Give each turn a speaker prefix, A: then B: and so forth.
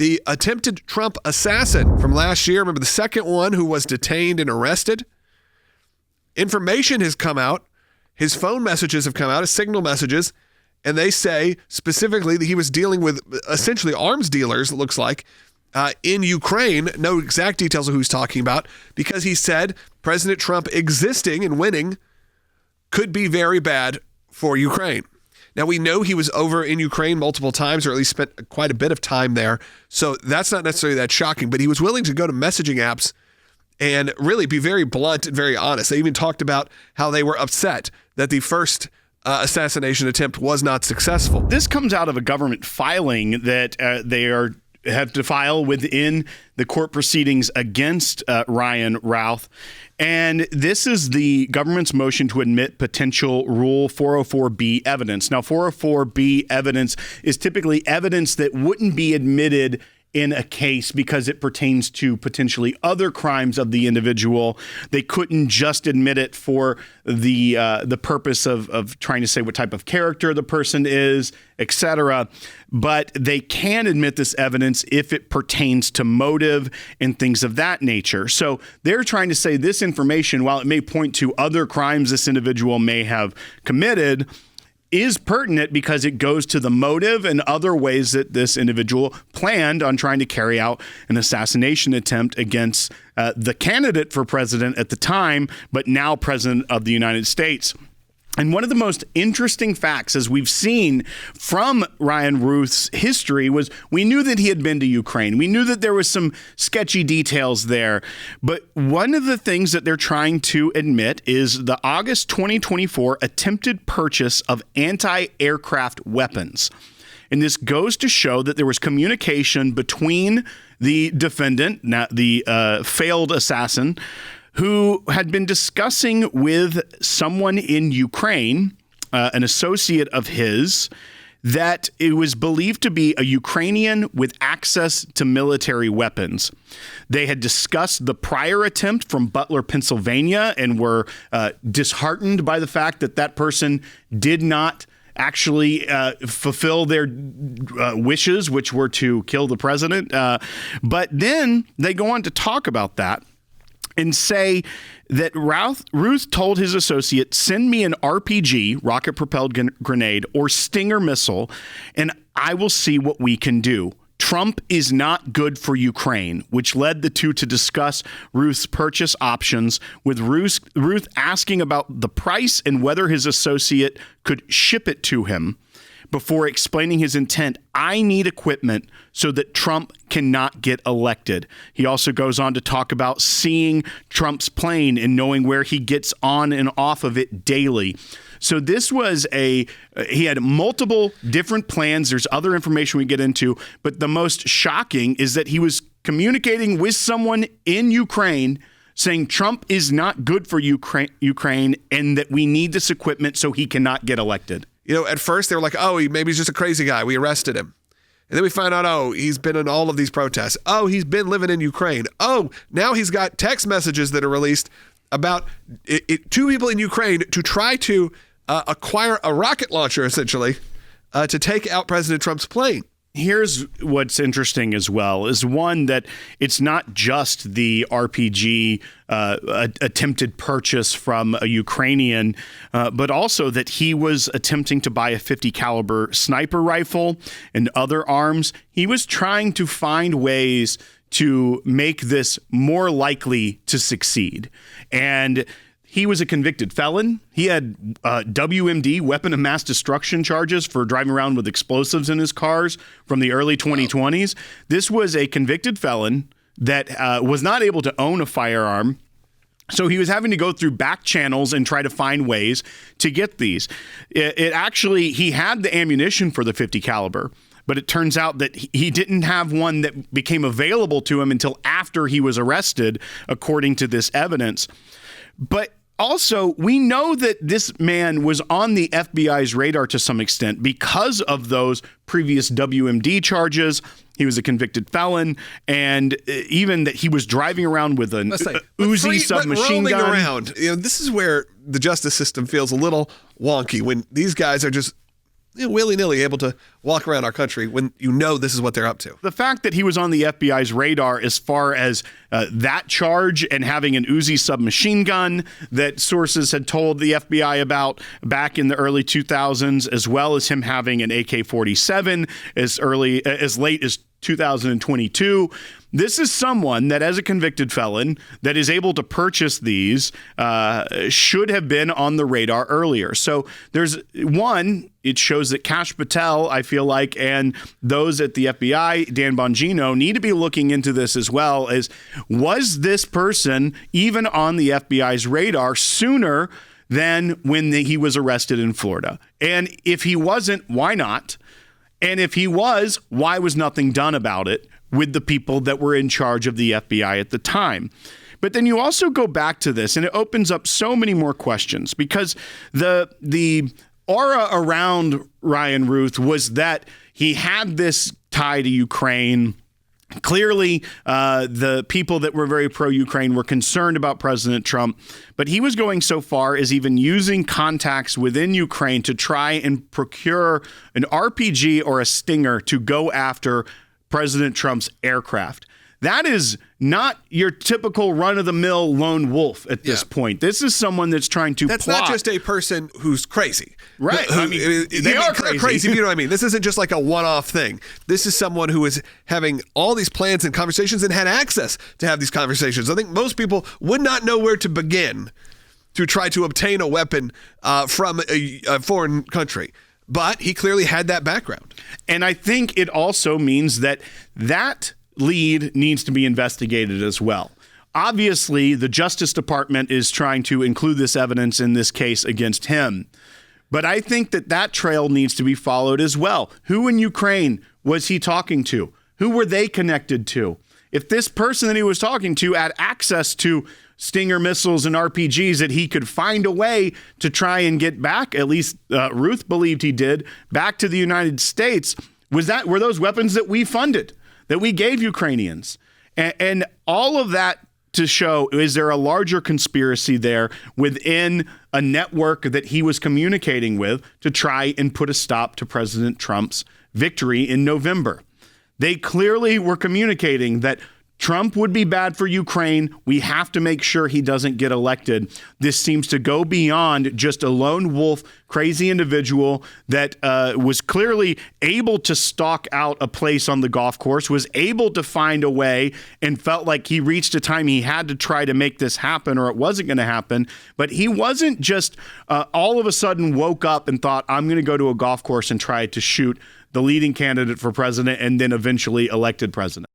A: the attempted Trump assassin from last year. Remember the second one who was detained and arrested? Information has come out. His phone messages have come out, his signal messages, and they say specifically that he was dealing with essentially arms dealers, it looks like, in Ukraine. No exact details of who he's talking about, because he said President Trump existing and winning could be very bad for Ukraine. Now, we know he was over in Ukraine multiple times, or at least spent quite a bit of time there, so that's not necessarily that shocking, but he was willing to go to messaging apps and really be very blunt and very honest. They even talked about how they were upset that the first assassination attempt was not successful.
B: This comes out of a government filing that they have to file within the court proceedings against Ryan Routh. And this is the government's motion to admit potential Rule 404B evidence. Now, 404B evidence is typically evidence that wouldn't be admitted in a case because it pertains to potentially other crimes of the individual. They couldn't just admit it for the purpose of trying to say what type of character the person is, etc. But they can admit this evidence if it pertains to motive and things of that nature. So they're trying to say this information, while it may point to other crimes this individual may have committed, is pertinent because it goes to the motive and other ways that this individual planned on trying to carry out an assassination attempt against the candidate for president at the time, but now president of the United States. And one of the most interesting facts, as we've seen from Ryan Routh's history, was we knew that he had been to Ukraine. We knew that there was some sketchy details there. But one of the things that they're trying to admit is the August 2024 attempted purchase of anti-aircraft weapons. And this goes to show that there was communication between the defendant, the failed assassin, who had been discussing with someone in Ukraine, an associate of his, that it was believed to be a Ukrainian with access to military weapons. They had discussed the prior attempt from Butler, Pennsylvania, and were disheartened by the fact that that person did not actually fulfill their wishes, which were to kill the president. But then they go on to talk about that and say that Routh told his associate, send me an RPG, rocket-propelled grenade, or Stinger missile, and I will see what we can do. Trump is not good for Ukraine, which led the two to discuss Routh's purchase options, with Routh asking about the price and whether his associate could ship it to him. Before explaining his intent, I need equipment so that Trump cannot get elected. He also goes on to talk about seeing Trump's plane and knowing where he gets on and off of it daily. So this was he had multiple different plans. There's other information we get into, but the most shocking is that he was communicating with someone in Ukraine saying Trump is not good for Ukraine and that we need this equipment so he cannot get elected.
A: You know, at first they were like, oh, maybe he's just a crazy guy. We arrested him. And then we find out, oh, he's been in all of these protests. Oh, he's been living in Ukraine. Oh, now he's got text messages that are released about two people in Ukraine to try to acquire a rocket launcher, essentially, to take out President Trump's plane.
B: Here's what's interesting as well, is one, that it's not just the RPG attempted purchase from a Ukrainian, but also that he was attempting to buy a .50 caliber sniper rifle and other arms. He was trying to find ways to make this more likely to succeed. And he was a convicted felon. He had WMD, weapon of mass destruction charges for driving around with explosives in his cars from the early 2020s. Wow. This was a convicted felon that was not able to own a firearm. So he was having to go through back channels and try to find ways to get these. He had the ammunition for the .50 caliber, but it turns out that he didn't have one that became available to him until after he was arrested, according to this evidence. But also, we know that this man was on the FBI's radar to some extent because of those previous WMD charges. He was a convicted felon, and even that he was driving around with an Uzi submachine gun.
A: Around. You know, this is where the justice system feels a little wonky, when these guys are just willy-nilly able to walk around our country when you know this is what they're up to.
B: The fact that he was on the FBI's radar as far as that charge and having an Uzi submachine gun that sources had told the FBI about back in the early 2000s, as well as him having an AK-47 as late as 2022. This is someone that, as a convicted felon, that is able to purchase these, should have been on the radar earlier. So there's one, it shows that Kash Patel, I feel like, and those at the FBI, Dan Bongino, need to be looking into this as well. As was this person even on the FBI's radar sooner than when he was arrested in Florida? And if he wasn't, why not? And if he was, why was nothing done about it with the people that were in charge of the FBI at the time? But then you also go back to this, and it opens up so many more questions, because the aura around Ryan Routh was that he had this tie to Ukraine. Clearly, the people that were very pro-Ukraine were concerned about President Trump, but he was going so far as even using contacts within Ukraine to try and procure an RPG or a Stinger to go after President Trump's aircraft. That is not your typical run-of-the-mill lone wolf at this point. This is someone that's trying to
A: That's
B: plot.
A: not just a person who's crazy.
B: Right. I mean, they are crazy.
A: You know what I mean? This isn't just like a one-off thing. This is someone who is having all these plans and conversations and had access to have these conversations. I think most people would not know where to begin to try to obtain a weapon from a foreign country. But he clearly had that background.
B: And I think it also means that lead needs to be investigated as well. Obviously, the Justice Department is trying to include this evidence in this case against him. But I think that trail needs to be followed as well. Who in Ukraine was he talking to? Who were they connected to? If this person that he was talking to had access to Stinger missiles and RPGs that he could find a way to try and get back, at least Routh believed he did, back to the United States, were those weapons that we funded, that we gave Ukrainians? And all of that to show, is there a larger conspiracy there within a network that he was communicating with to try and put a stop to President Trump's victory in November? They clearly were communicating that Trump would be bad for Ukraine. We have to make sure he doesn't get elected. This seems to go beyond just a lone wolf, crazy individual that was clearly able to stalk out a place on the golf course, was able to find a way, and felt like he reached a time he had to try to make this happen or it wasn't going to happen. But he wasn't just all of a sudden woke up and thought, I'm going to go to a golf course and try to shoot the leading candidate for president and then eventually elected president.